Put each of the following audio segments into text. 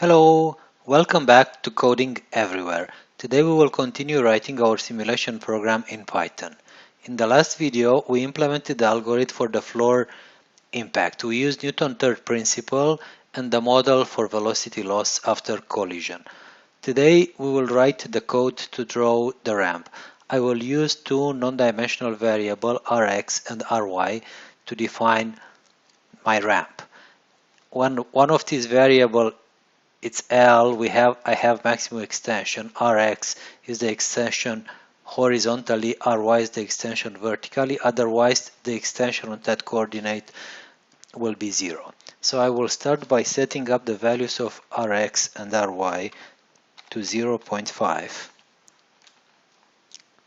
Hello, welcome back to Coding Everywhere. Today we will continue writing our simulation program in Python. In the last video, we implemented the algorithm for the floor impact. We used Newton's third principle and the model for velocity loss after collision. Today we will write the code to draw the ramp. I will use two non-dimensional variables Rx and Ry to define my ramp. One of these variables, it's L, I have maximum extension. Rx is the extension horizontally, Ry is the extension vertically, otherwise the extension on that coordinate will be 0. So I will start by setting up the values of Rx and Ry to 0.5.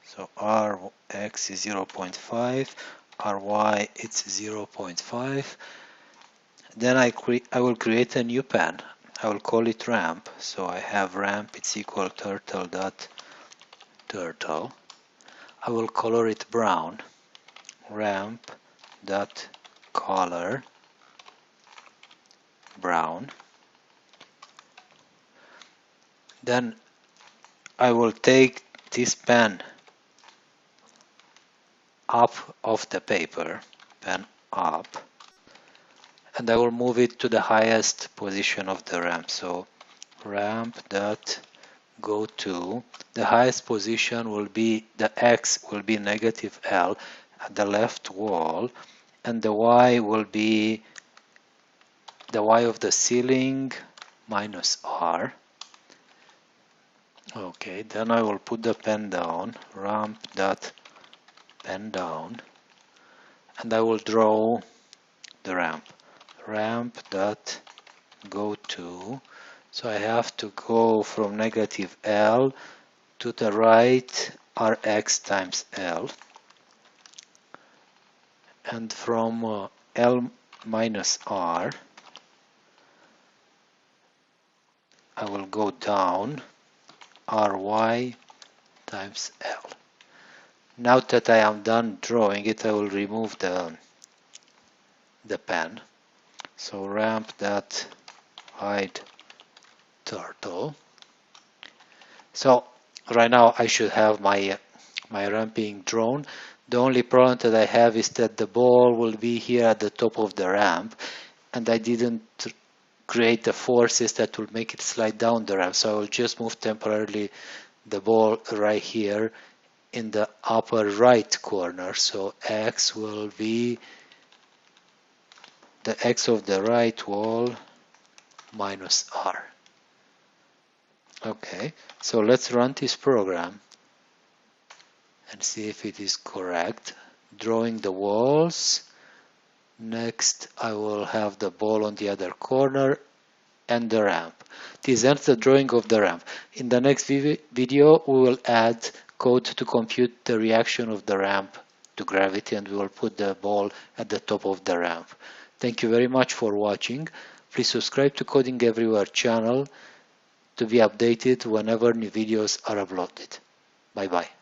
So Rx is 0.5, Ry it's 0.5. Then I will create a new pen. I will call it ramp. So I have ramp, it's equal turtle dot turtle. I will color it brown. Ramp dot color brown. Then I will take this pen up of the paper, pen up, and I will move it to the highest position of the ramp. So ramp dot go to the highest position will be the X will be negative L at the left wall, and the Y will be the Y of the ceiling minus R. Okay, then I will put the pen down, ramp dot pen down, and I will draw the ramp. Ramp dot go to. So I have to go from negative L to the right Rx times L, and from L minus R I will go down Ry times L. Now that I am done drawing it, I will remove the pen. So ramp dot hide turtle. So right now I should have my ramp being drawn. The only problem that I have is that the ball will be here at the top of the ramp, and I didn't create the forces that will make it slide down the ramp. So I will just move temporarily the ball right here in the upper right corner. So X will be the X of the right wall minus R. Okay, so let's run this program and see if it is correct. Drawing the walls. Next, I will have the ball on the other corner and the ramp. This ends the drawing of the ramp. In the next video, we will add code to compute the reaction of the ramp to gravity, and we will put the ball at the top of the ramp. Thank you very much for watching. Please subscribe to Coding Everywhere channel to be updated whenever new videos are uploaded. Bye bye.